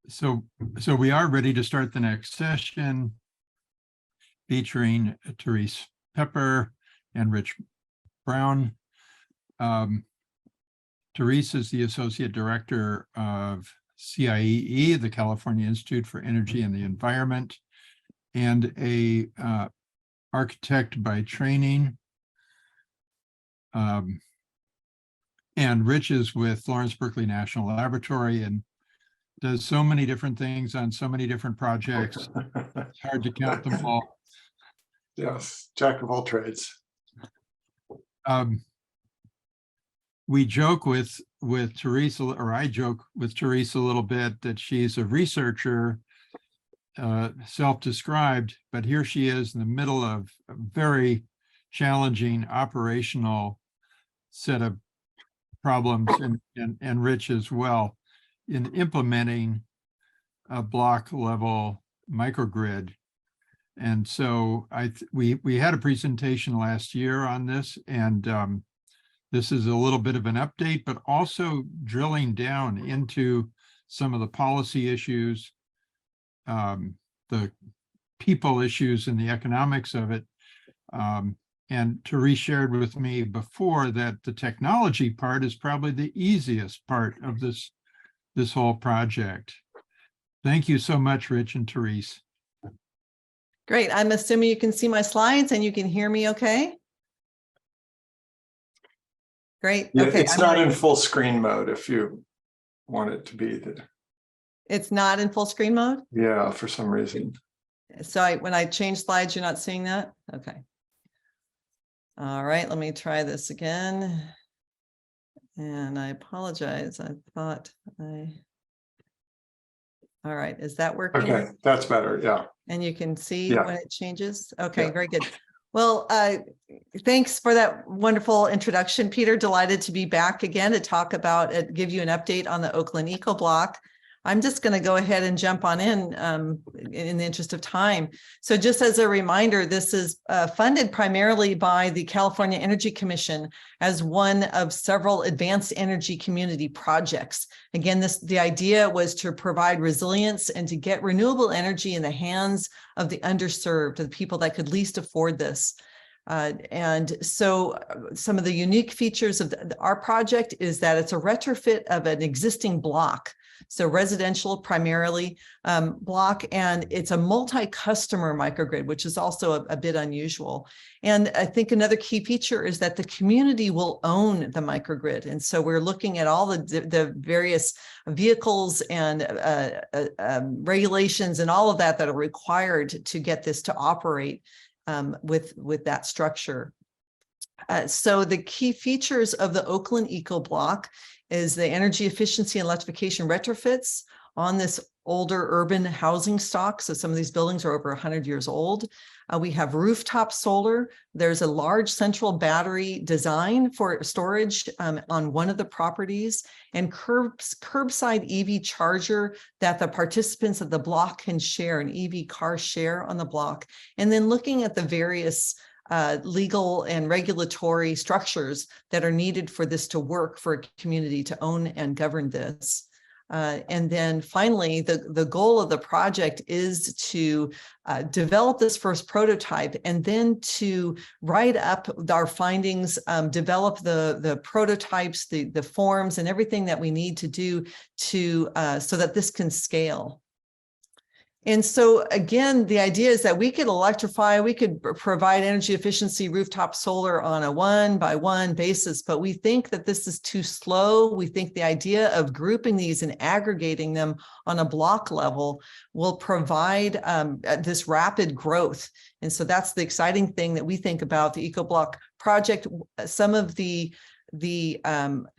So we are ready to start the next session featuring Therese Peffer and Rich Brown. Therese is the Associate Director of CIEE, the California Institute for Energy and the Environment, and a architect by training. And Rich is with Lawrence Berkeley National Laboratory and does so many different things on so many different projects. It's hard to count them all. Yes, jack of all trades. We joke with Therese, or I joke with Therese a little bit, that she's a researcher, self-described, but here she is in the middle of a very challenging operational set of problems, and Rich as well, in implementing a block level microgrid. And so we had a presentation last year on this, and this is a little bit of an update, but also drilling down into some of the policy issues, the people issues and the economics of it. And Therese shared with me before that the technology part is probably the easiest part of this whole project. Thank you so much, Rich and Therese. Great. I'm assuming you can see my slides and you can hear me okay? Great. Yeah, okay. It's not in full screen mode if you want it to be there. It's not in full screen mode? Yeah, for some reason. So when I change slides, you're not seeing that? Okay. All right, let me try this again. And I apologize. I thought all right, is that working? Okay, that's better, yeah. And you can see Yeah. when it changes? Okay, Yeah. very good. Well, thanks for that wonderful introduction, Peter. Delighted to be back again to talk about it, give you an update on the Oakland EcoBlock. I'm just going to go ahead and jump on in the interest of time. So just as a reminder, this is funded primarily by the California Energy Commission as one of several advanced energy community projects. Again, the idea was to provide resilience and to get renewable energy in the hands of the underserved, the people that could least afford this. And so some of the unique features of our project is that it's a retrofit of an existing block. So residential primarily block, and it's a multi-customer microgrid, which is also a bit unusual. And I think another key feature is that the community will own the microgrid. And so we're looking at all the various vehicles and regulations and all of that are required to get this to operate with that structure. So the key features of the Oakland EcoBlock is the energy efficiency and electrification retrofits on this older urban housing stock. So some of these buildings are over 100 years old. We have rooftop solar. There's a large central battery design for storage on one of the properties, and curbside EV charger that the participants of the block can share, an EV car share on the block. And then looking at the various legal and regulatory structures that are needed for this to work, for a community to own and govern this. And then finally, the goal of the project is to develop this first prototype and then to write up our findings, develop the prototypes, the forms and everything that we need to do to so that this can scale. And so again, the idea is that we could electrify, we could provide energy efficiency rooftop solar on a 1-by-1 basis, but we think that this is too slow. We think the idea of grouping these and aggregating them on a block level will provide this rapid growth. And so that's the exciting thing that we think about the EcoBlock project. Some of the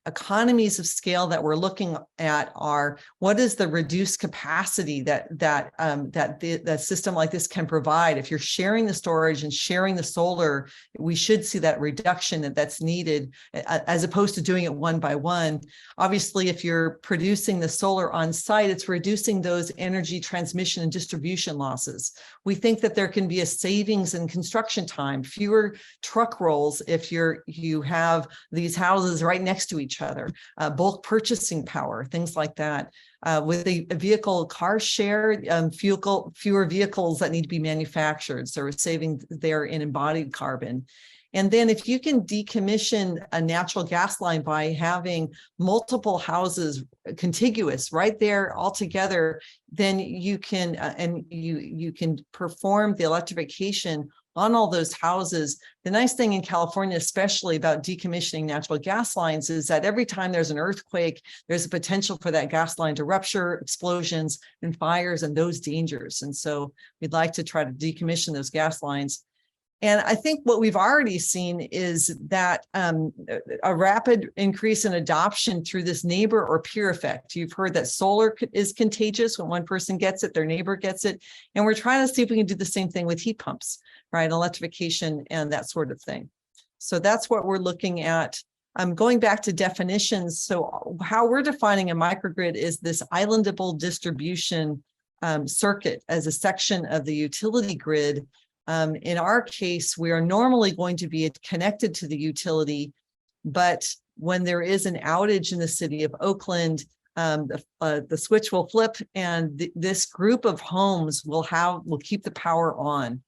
economies of scale that we're looking at are, what is the reduced capacity that system like this can provide? If you're sharing the storage and sharing the solar, we should see that reduction that's needed as opposed to doing it 1-by-1. Obviously, if you're producing the solar on site, it's reducing those energy transmission and distribution losses. We think that there can be a savings in construction time, fewer truck rolls if you have these houses right next to each other, bulk purchasing power, things like that. with a vehicle car share, fewer vehicles that need to be manufactured. So we're saving there in embodied carbon. And then if you can decommission a natural gas line by having multiple houses contiguous right there all together, then you can you can perform the electrification on all those houses. The nice thing in California, especially about decommissioning natural gas lines, is that every time there's an earthquake, there's a potential for that gas line to rupture, explosions and fires and those dangers. And so we'd like to try to decommission those gas lines. And I think what we've already seen is that a rapid increase in adoption through this neighbor or peer effect. You've heard that solar is contagious. When one person gets it, their neighbor gets it. And we're trying to see if we can do the same thing with heat pumps, right? Electrification and that sort of thing. So that's what we're looking at. Going back to definitions. So how we're defining a microgrid is this islandable distribution circuit as a section of the utility grid. In our case, we are normally going to be connected to the utility, but when there is an outage in the city of Oakland, the switch will flip and this group of homes will keep the power on.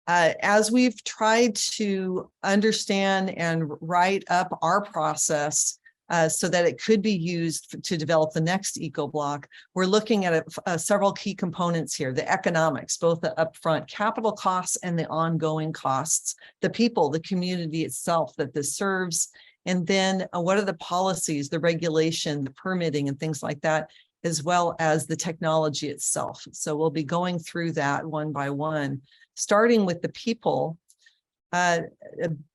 As we've tried to understand and write up our process, so that it could be used to develop the next EcoBlock, we're looking at several key components here: the economics, both the upfront capital costs and the ongoing costs, the people, the community itself that this serves, and then what are the policies, the regulation, the permitting, and things like that, as well as the technology itself. So we'll be going through that one by one, starting with the people.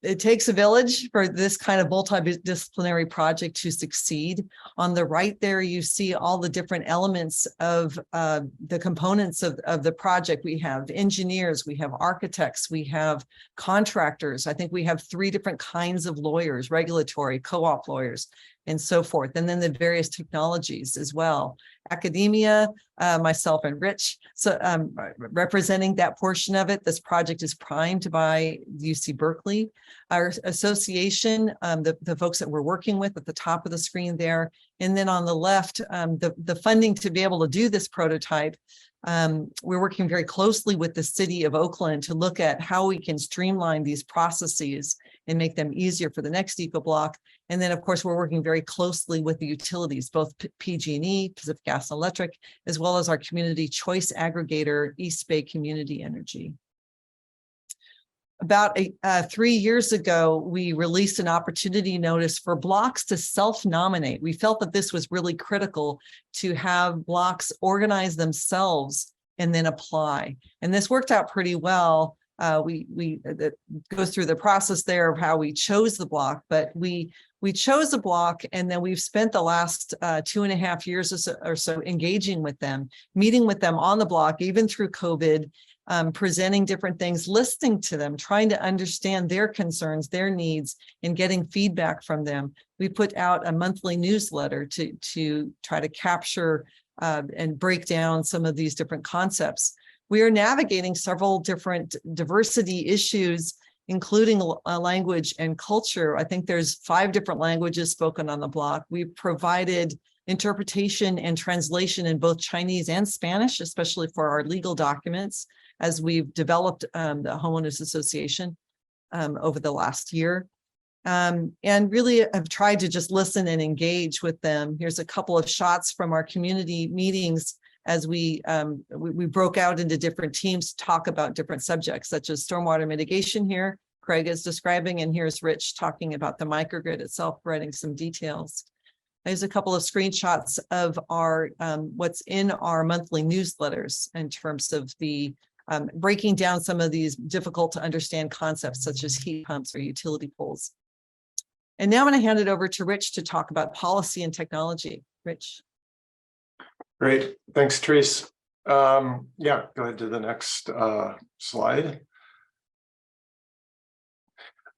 It takes a village for this kind of multidisciplinary project to succeed. On the right there, you see all the different elements of the components of the project. We have engineers, we have architects, we have contractors. I think we have 3 different kinds of lawyers: regulatory, co-op lawyers, and so forth. And then the various technologies as well. Academia, myself and Rich, so representing that portion of it. This project is primed by UC Berkeley. Our association, the folks that we're working with at the top of the screen there. And then on the left, the funding to be able to do this prototype. We're working very closely with the city of Oakland to look at how we can streamline these processes and make them easier for the next EcoBlock. And then, of course, we're working very closely with the utilities, both PG&E, Pacific Gas and Electric, as well as our community choice aggregator, East Bay Community Energy. About 3 years ago, we released an opportunity notice for blocks to self-nominate. We felt that this was really critical to have blocks organize themselves and then apply. And this worked out pretty well. It goes through the process there of how we chose the block, but we chose a block, and then we've spent the last 2.5 years or so engaging with them, meeting with them on the block, even through COVID, presenting different things, listening to them, trying to understand their concerns, their needs, and getting feedback from them. We put out a monthly newsletter to try to capture and break down some of these different concepts. We are navigating several different diversity issues, including language and culture. I think there's 5 different languages spoken on the block. We've provided interpretation and translation in both Chinese and Spanish, especially for our legal documents, as we've developed the Homeowners Association over the last year. And really have tried to just listen and engage with them. Here's a couple of shots from our community meetings as we broke out into different teams to talk about different subjects, such as stormwater mitigation here, Craig is describing, and here's Rich talking about the microgrid itself, writing some details. There's a couple of screenshots of our what's in our monthly newsletters in terms of the breaking down some of these difficult to understand concepts, such as heat pumps or utility poles. And now I'm going to hand it over to Rich to talk about policy and technology. Rich. Great. Thanks, Therese. Yeah, go ahead to the next slide.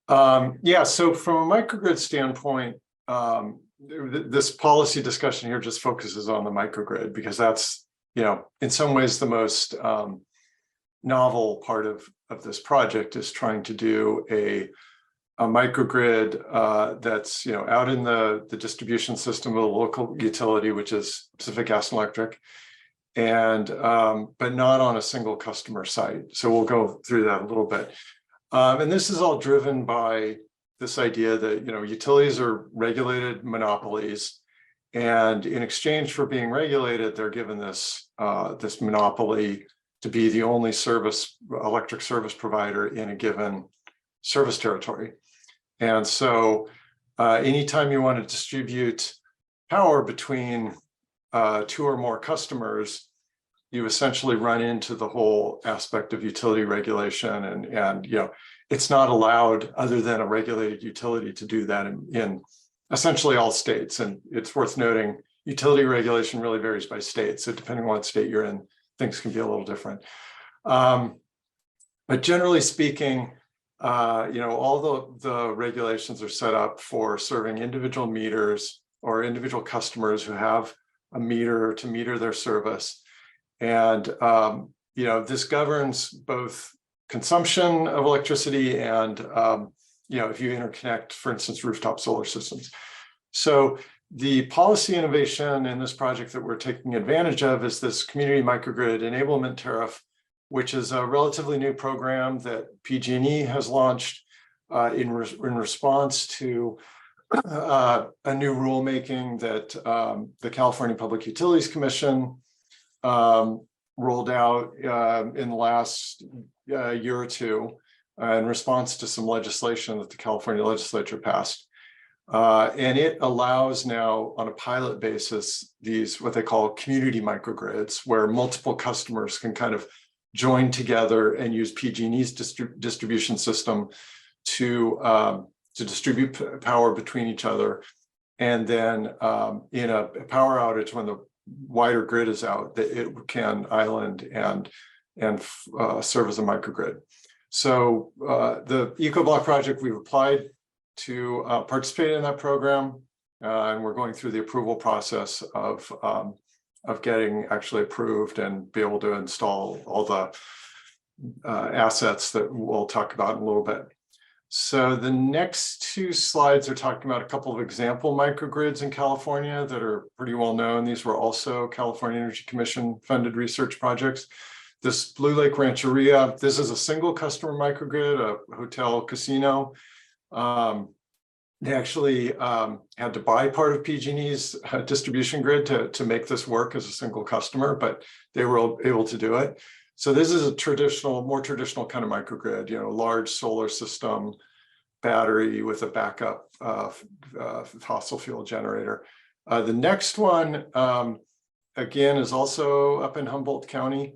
Yeah, so from a microgrid standpoint, this policy discussion here just focuses on the microgrid because that's, in some ways the most novel part of this project is trying to do a a microgrid that's out in the distribution system of a local utility, which is Pacific Gas and Electric, and but not on a single customer site. So we'll go through that a little bit. And this is all driven by this idea that utilities are regulated monopolies, and in exchange for being regulated, they're given this this monopoly to be the only electric service provider in a given service territory. And so anytime you want to distribute power between two or more customers, you essentially run into the whole aspect of utility regulation, and it's not allowed other than a regulated utility to do that in essentially all states. And it's worth noting, utility regulation really varies by state. So depending on what state you're in, things can be a little different. But generally speaking, all the regulations are set up for serving individual meters or individual customers who have a meter to meter their service. And, this governs both consumption of electricity and, if you interconnect, for instance, rooftop solar systems. So the policy innovation in this project that we're taking advantage of is this community microgrid enablement tariff, which is a relatively new program that PG&E has launched in response to a new rulemaking that the California Public Utilities Commission rolled out in the last year or two in response to some legislation that the California legislature passed. And it allows now on a pilot basis, these what they call community microgrids, where multiple customers can kind of join together and use PG&E's distribution system to distribute power between each other. And then in a power outage, when the wider grid is out, that it can island and serve as a microgrid. So the EcoBlock project, we've applied to participate in that program, and we're going through the approval process of getting actually approved and be able to install all the assets that we'll talk about in a little bit. So the next two slides are talking about a couple of example microgrids in California that are pretty well known. These were also California Energy Commission funded research projects. This Blue Lake Rancheria, this is a single customer microgrid, a hotel casino. They actually had to buy part of PG&E's distribution grid to make this work as a single customer, but they were able to do it. So this is a more traditional kind of microgrid, large solar system, battery with a backup fossil fuel generator. The next one, again, is also up in Humboldt County.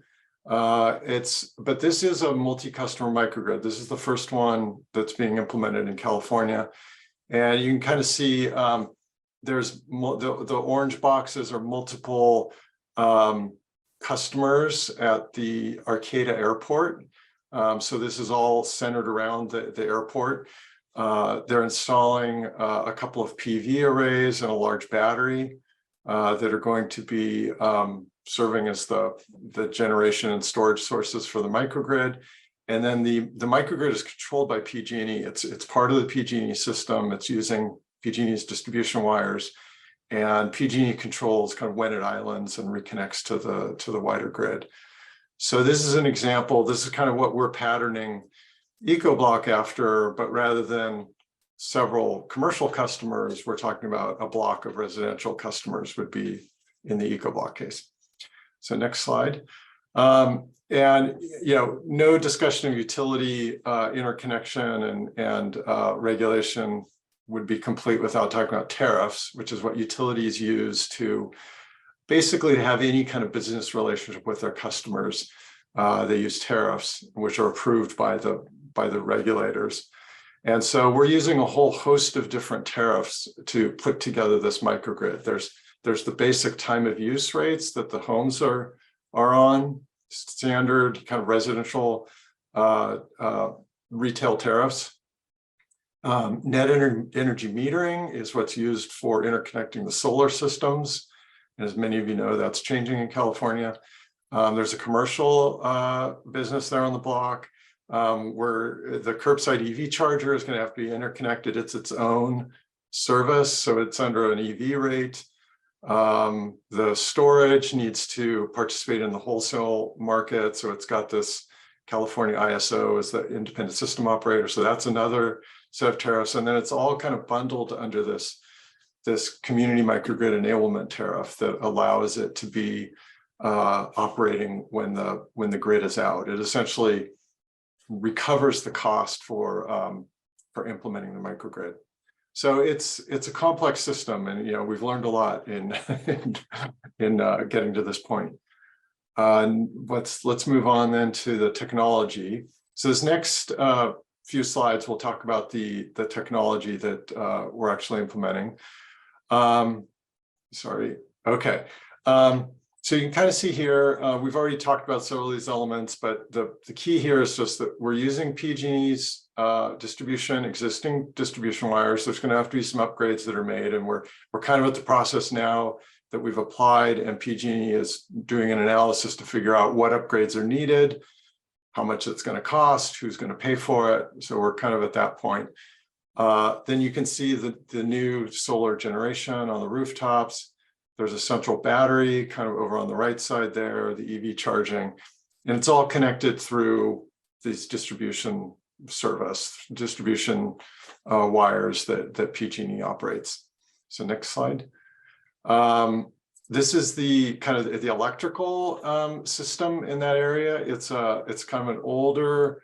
But this is a multi-customer microgrid. This is the first one that's being implemented in California. And you can kind of see there's the orange boxes are multiple customers at the Arcata Airport. So this is all centered around the airport. They're installing a couple of PV arrays and a large battery that are going to be serving as the generation and storage sources for the microgrid. And then the microgrid is controlled by PG&E. It's part of the PG&E system. It's using PG&E's distribution wires, and PG&E controls kind of when it islands and reconnects to the wider grid. So this is an example. This is kind of what we're patterning EcoBlock after, but rather than several commercial customers, we're talking about a block of residential customers would be in the EcoBlock case. So next slide. And no discussion of utility interconnection and regulation would be complete without talking about tariffs, which is what utilities use to basically have any kind of business relationship with their customers. They use tariffs, which are approved by the regulators. And so we're using a whole host of different tariffs to put together this microgrid. There's the basic time of use rates that the homes are on, standard kind of residential retail tariffs. Net energy metering is what's used for interconnecting the solar systems. As many of you know, that's changing in California. There's a commercial business there on the block. where the curbside EV charger is going to have to be interconnected. It's its own service, so it's under an EV rate. The storage needs to participate in the wholesale market, so it's got this California ISO as the independent system operator, so that's another set of tariffs. And then it's all kind of bundled under this community microgrid enablement tariff that allows it to be operating when the grid is out. It essentially recovers the cost for implementing the microgrid. So it's a complex system, and we've learned a lot in getting to this point. Let's move on then to the technology. So this next few slides, we'll talk about the technology that we're actually implementing. Sorry. Okay. So you can kind of see here, we've already talked about several of these elements, but the key here is just that we're using PG&E's existing distribution wires. There's going to have to be some upgrades that are made, and we're kind of at the process now that we've applied, and PG&E is doing an analysis to figure out what upgrades are needed, how much it's going to cost, who's going to pay for it. So we're kind of at that point. Then you can see the new solar generation on the rooftops. There's a central battery kind of over on the right side there, the EV charging, and it's all connected through these distribution wires that PG&E operates. So next slide. This is the kind of the electrical system in that area. It's kind of an older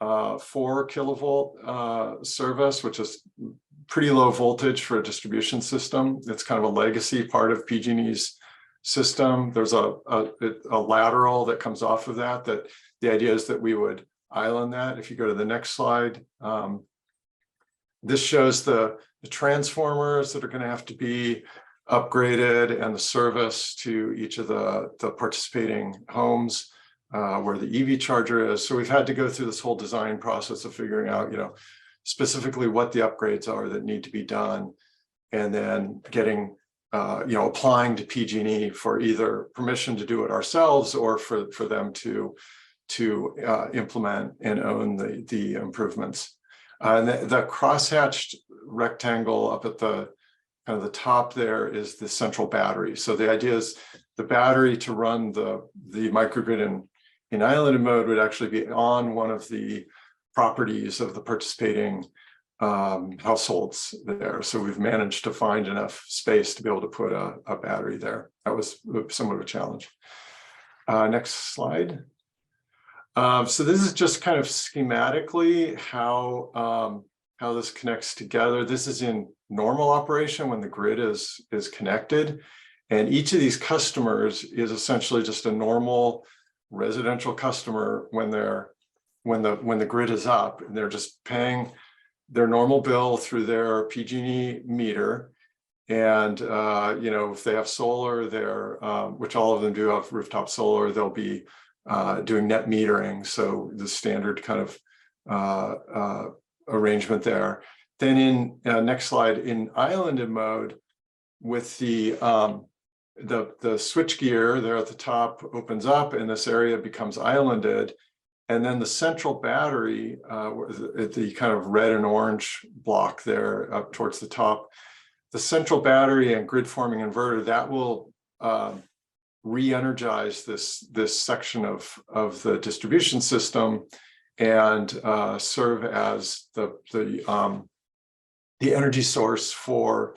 4 kilovolt service, which is pretty low voltage for a distribution system. It's kind of a legacy part of PG&E's system. There's a lateral that comes off of that the idea is that we would island that. If you go to the next slide, this shows the transformers that are going to have to be upgraded and the service to each of the participating homes where the EV charger is. So we've had to go through this whole design process of figuring out, specifically what the upgrades are that need to be done, and then getting, applying to PG&E for either permission to do it ourselves or for them to implement and own the improvements. And the crosshatched rectangle up at the kind of the top there is the central battery. So the idea is the battery to run the microgrid in islanded mode would actually be on one of the properties of the participating households there. So we've managed to find enough space to be able to put a battery there. That was somewhat of a challenge. Next slide. So this is just kind of schematically how this connects together. This is in normal operation when the grid is connected, and each of these customers is essentially just a normal residential customer when the grid is up, and they're just paying their normal bill through their PG&E meter. And if they have solar, which all of them do have rooftop solar, they'll be doing net metering, so the standard kind of arrangement there. Then in next slide, in islanded mode, with the switch gear there at the top opens up and this area becomes islanded, and then the central battery, the kind of red and orange block there up towards the top, the central battery and grid forming inverter, that will re-energize this section of the distribution system and serve as the energy source for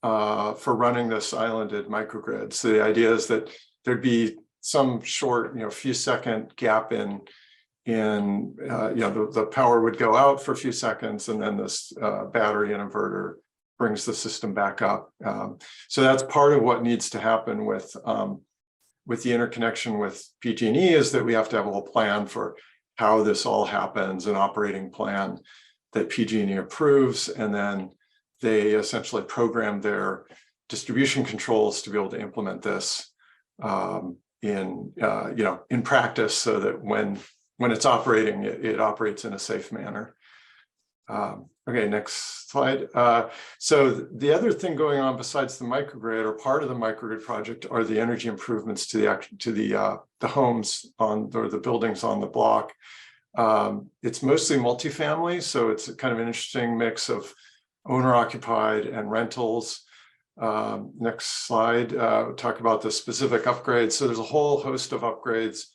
running this islanded microgrid. So the idea is that there'd be some short, few second gap in the power would go out for a few seconds, and then this battery and inverter brings the system back up. So that's part of what needs to happen with the interconnection with PG&E, is that we have to have a whole plan for how this all happens, an operating plan that PG&E approves, and then they essentially program their distribution controls to be able to implement this in practice, so that when it's operating, it operates in a safe manner. Okay, next slide. So the other thing going on besides the microgrid, or part of the microgrid project, are the energy improvements to the homes or the buildings on the block. It's mostly multifamily, so it's kind of an interesting mix of owner-occupied and rentals. Next slide, talk about the specific upgrades. So there's a whole host of upgrades.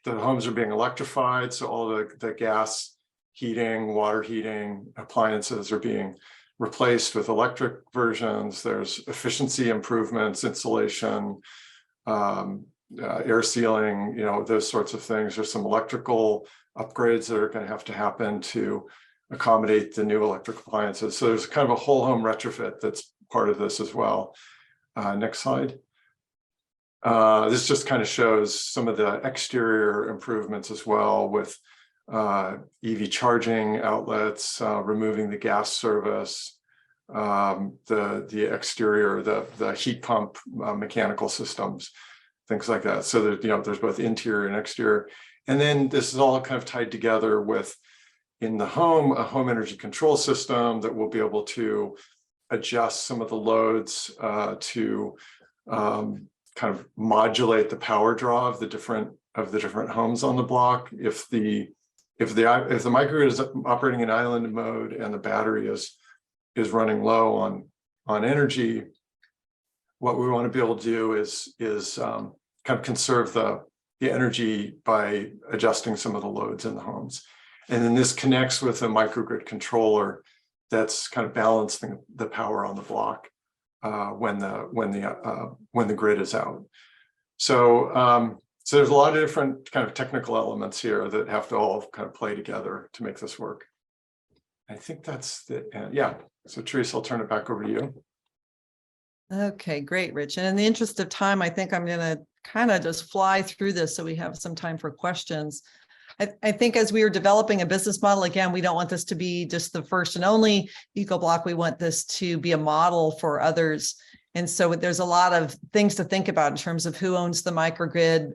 The homes are being electrified, so all the gas heating, water heating appliances are being replaced with electric versions. There's efficiency improvements, insulation, air sealing, those sorts of things. There's some electrical upgrades that are going to happen to accommodate the new electric appliances. So there's kind of a whole home retrofit that's part of this as well. Next slide. This just kind of shows some of the exterior improvements as well, with EV charging outlets, removing the gas service, the exterior, the heat pump, mechanical systems, things like that. So there's both interior and exterior. And then this is all kind of tied together with, in the home, a home energy control system that will be able to adjust some of the loads to kind of modulate the power draw of the different homes on the block. If the microgrid is operating in island mode and the battery is running low on energy, what we want to be able to do is kind of conserve the energy by adjusting some of the loads in the homes. And then this connects with a microgrid controller that's kind of balancing the power on the block when the grid is out. So so there's a lot of different kind of technical elements here that have to all kind of play together to make this work. I think that's the end. Yeah. So Therese, I'll turn it back over to you. Okay, great, Rich. And in the interest of time, I think I'm going to kind of just fly through this so we have some time for questions. I think as we are developing a business model, again, we don't want this to be just the first and only EcoBlock. We want this to be a model for others. And so there's a lot of things to think about in terms of who owns the microgrid,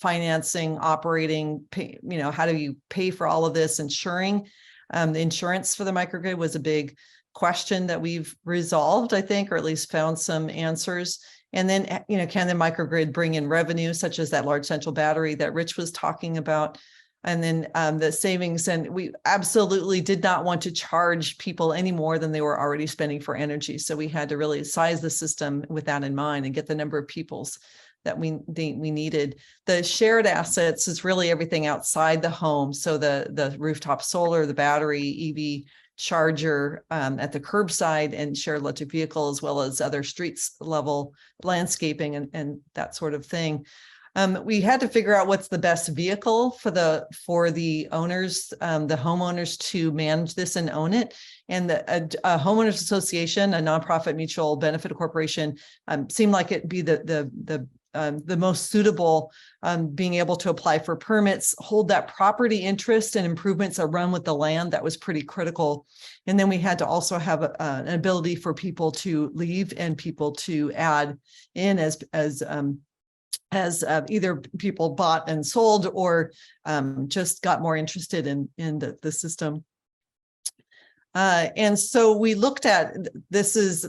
financing, operating, how do you pay for all of this, insuring. The insurance for the microgrid was a big question that we've resolved, I think, or at least found some answers. And then, can the microgrid bring in revenue, such as that large central battery that Rich was talking about? And then the savings, and we absolutely did not want to charge people any more than they were already spending for energy. So we had to really size the system with that in mind and get the number of peoples that we needed. The shared assets is really everything outside the home. So the rooftop solar, the battery, EV charger at the curbside, and shared electric vehicle, as well as other streets level landscaping and that sort of thing. We had to figure out what's the best vehicle for the owners, the homeowners, to manage this and own it. And a homeowners association, a nonprofit mutual benefit corporation, seemed like it'd be the most suitable, being able to apply for permits, hold that property interest and improvements are run with the land. That was pretty critical. And then we had to also have an ability for people to leave and people to add in as either people bought and sold or just got more interested in the system. And so we looked at, this is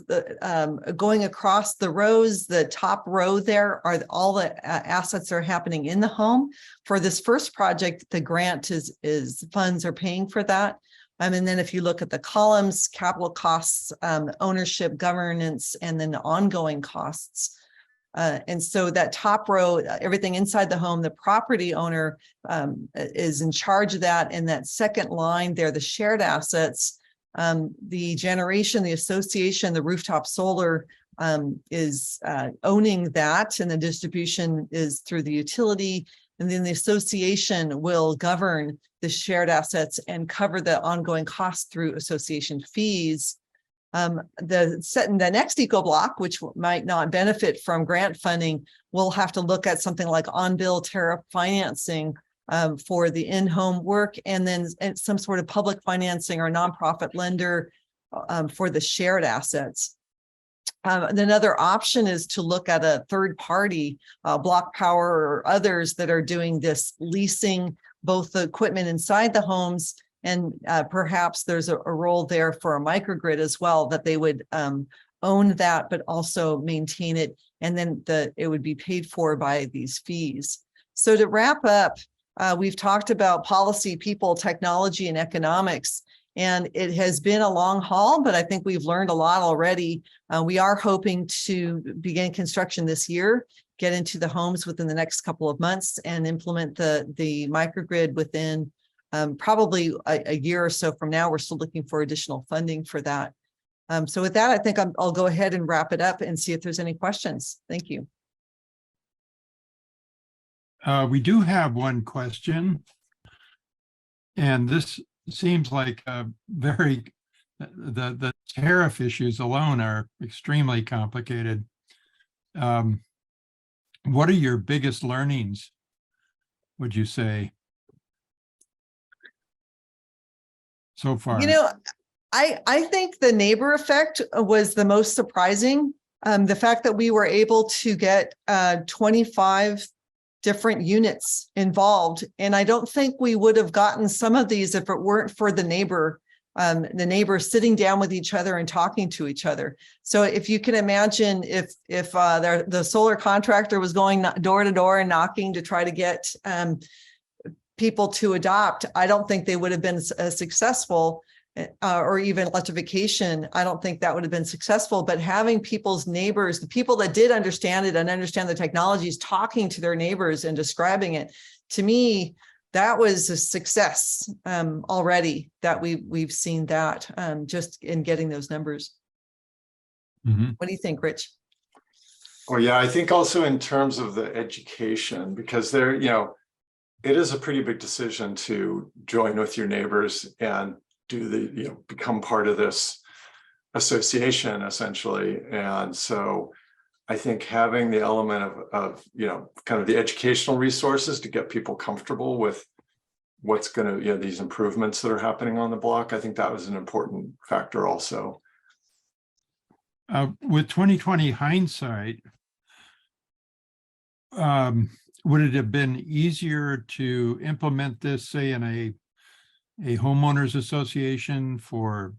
going across the rows. The top row there are all the assets that are happening in the home. For this first project, the grant is funds are paying for that. And then if you look at the columns, capital costs, ownership, governance, and then the ongoing costs. And so that top row, everything inside the home, the property owner is in charge of that. And that second line there, the shared assets, the generation, the association, the rooftop solar is owning that, and the distribution is through the utility. And then the association will govern the shared assets and cover the ongoing costs through association fees. The next EcoBlock, which might not benefit from grant funding, will have to look at something like on-bill tariff financing for the in-home work, and then some sort of public financing or nonprofit lender for the shared assets. Another option is to look at a third party, Block Power or others that are doing this, leasing both the equipment inside the homes. And perhaps there's a role there for a microgrid as well, that they would own that, but also maintain it. And then it would be paid for by these fees. So to wrap up, We've talked about policy, people, technology, and economics. And it has been a long haul, but I think we've learned a lot already. We are hoping to begin construction this year, get into the homes within the next couple of months, and implement the microgrid within probably a year or so from now. We're still looking for additional funding for that. So with that, I think I'll go ahead and wrap it up and see if there's any questions. Thank you. We do have one question, and this seems like the tariff issues alone are extremely complicated. What are your biggest learnings, would you say, so far? You know, I think the neighbor effect was the most surprising. The fact that we were able to get 25 different units involved. And I don't think we would have gotten some of these if it weren't for the neighbors sitting down with each other and talking to each other. So if you can imagine if the solar contractor was going door to door and knocking to try to get people to adopt, I don't think they would have been as successful. Or even electrification, I don't think that would have been successful. But having people's neighbors, the people that did understand it and understand the technologies, talking to their neighbors and describing it, to me, that was a success already. That we've seen that just in getting those numbers. Mm-hmm. What do you think, Rich? Well, yeah, I think also in terms of the education, because there, it is a pretty big decision to join with your neighbors and do become part of this association essentially. And so I think having the element of kind of the educational resources to get people comfortable with what's going to, these improvements that are happening on the block, I think that was an important factor also. With 2020 hindsight, would it have been easier to implement this, say, in a homeowners association for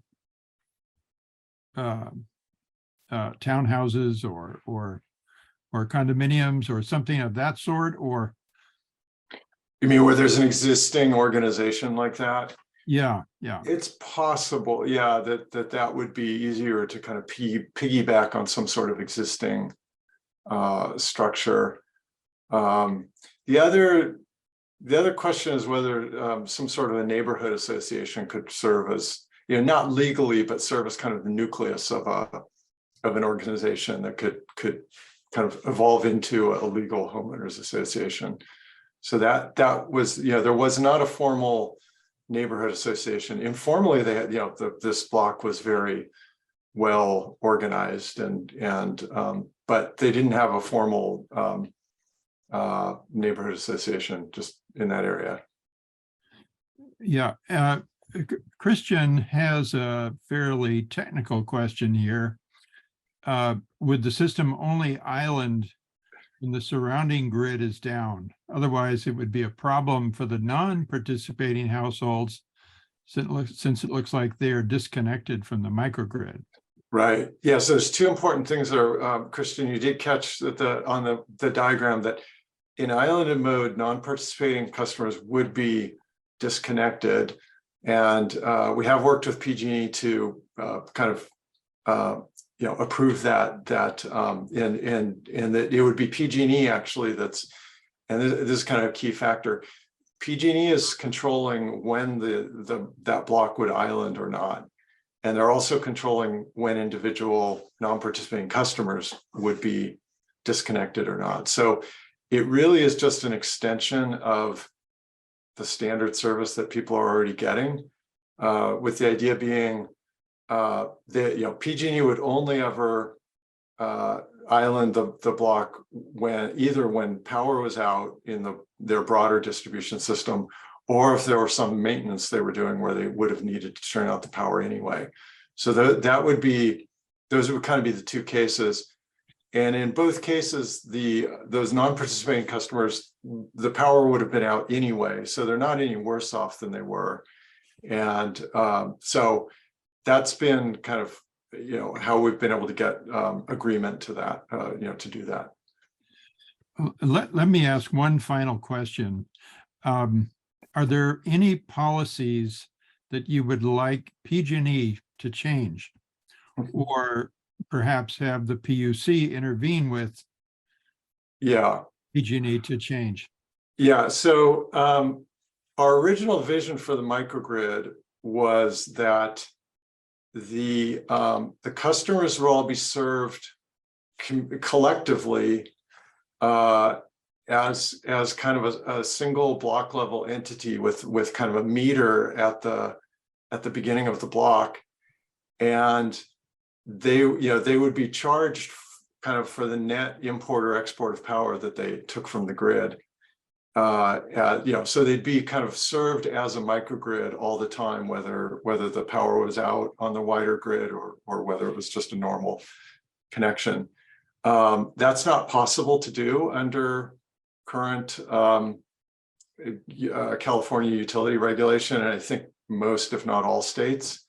townhouses or condominiums or something of that sort? Or you mean where there's an existing organization like that? Yeah. It's possible, yeah, that would be easier to kind of piggyback on some sort of existing structure. The other question is whether some sort of a neighborhood association could serve as, not legally, but serve as kind of the nucleus of an organization that could kind of evolve into a legal homeowners association. So that was, there was not a formal neighborhood association. Informally, they had, this block was very well organized but they didn't have a formal neighborhood association just in that area. Yeah. Christian has a fairly technical question here. Would the system only island when the surrounding grid is down? Otherwise, it would be a problem for the non-participating households since it looks like they are disconnected from the microgrid. Right. Yeah. So there's two important things there. Christian, you did catch that on the diagram that in islanded mode, non-participating customers would be disconnected. And we have worked with PG&E to kind of approve that and that it would be PG&E actually and this is kind of a key factor. PG&E is controlling when that block would island or not. And they're also controlling when individual non-participating customers would be disconnected or not. So it really is just an extension of the standard service that people are already getting, with the idea being that PG&E would only ever island the block when power was out in their broader distribution system, or if there were some maintenance they were doing where they would have needed to turn out the power anyway. So those would kind of be the two cases. And in both cases, those non-participating customers, the power would have been out anyway, so they're not any worse off than they were. And so that's been kind of how we've been able to get agreement to that, to do that. Let me ask one final question. Are there any policies that you would like PG&E to change? Or perhaps have the PUC intervene with Yeah. PG&E to change? Yeah, so our original vision for the microgrid was that the customers will all be served collectively as kind of a single block level entity with kind of a meter at the beginning of the block, and they would be charged kind of for the net import or export of power that they took from the grid. So they'd be kind of served as a microgrid all the time, whether the power was out on the wider grid or whether it was just a normal connection. That's not possible to do under current California utility regulation, and I think most, if not all, states.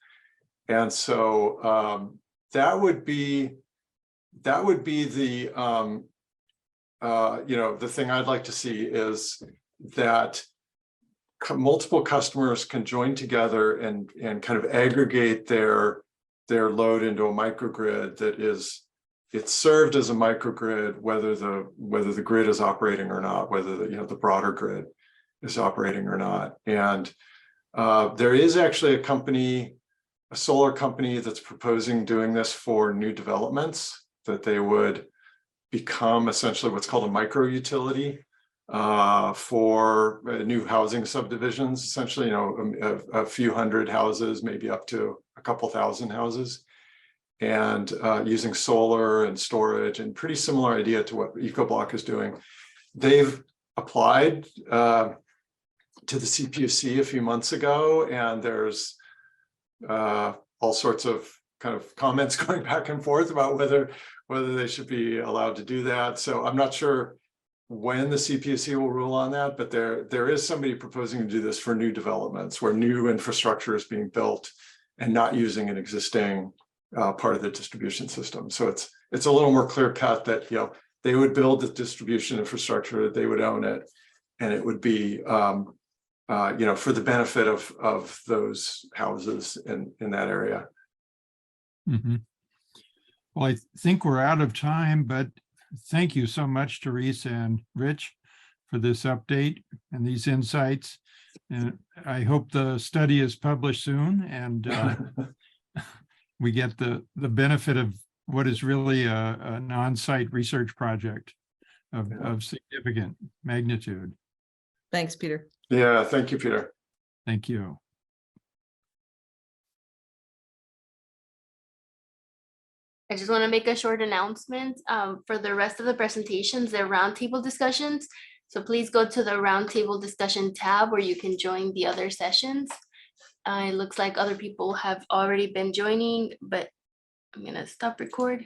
And so that would be the the thing I'd like to see, is that multiple customers can join together and kind of aggregate their load into a microgrid that it's served as a microgrid, whether the grid is operating or not, whether the broader grid is operating or not. And there is actually a solar company that's proposing doing this for new developments, that they would become essentially what's called a micro utility for new housing subdivisions, essentially, a few hundred houses, maybe up to a couple thousand houses, and using solar and storage, and pretty similar idea to what EcoBlock is doing. They've applied to the CPUC a few months ago, and there's all sorts of kind of comments going back and forth about whether they should be allowed to do that. So I'm not sure when the CPUC will rule on that, but there is somebody proposing to do this for new developments where new infrastructure is being built and not using an existing part of the distribution system. So it's a little more clear cut that they would build the distribution infrastructure, they would own it, and it would be for the benefit of those houses in that area. Mm-hmm. Well, I think we're out of time, but thank you so much, Therese and Rich, for this update and these insights. And I hope the study is published soon, and we get the benefit of what is really an on-site research project of significant magnitude. Thanks, Peter. Yeah, thank you, Peter. Thank you. I just want to make a short announcement for the rest of the presentations. They're roundtable discussions. So please go to the roundtable discussion tab where you can join the other sessions. It looks like other people have already been joining, but I'm going to stop record.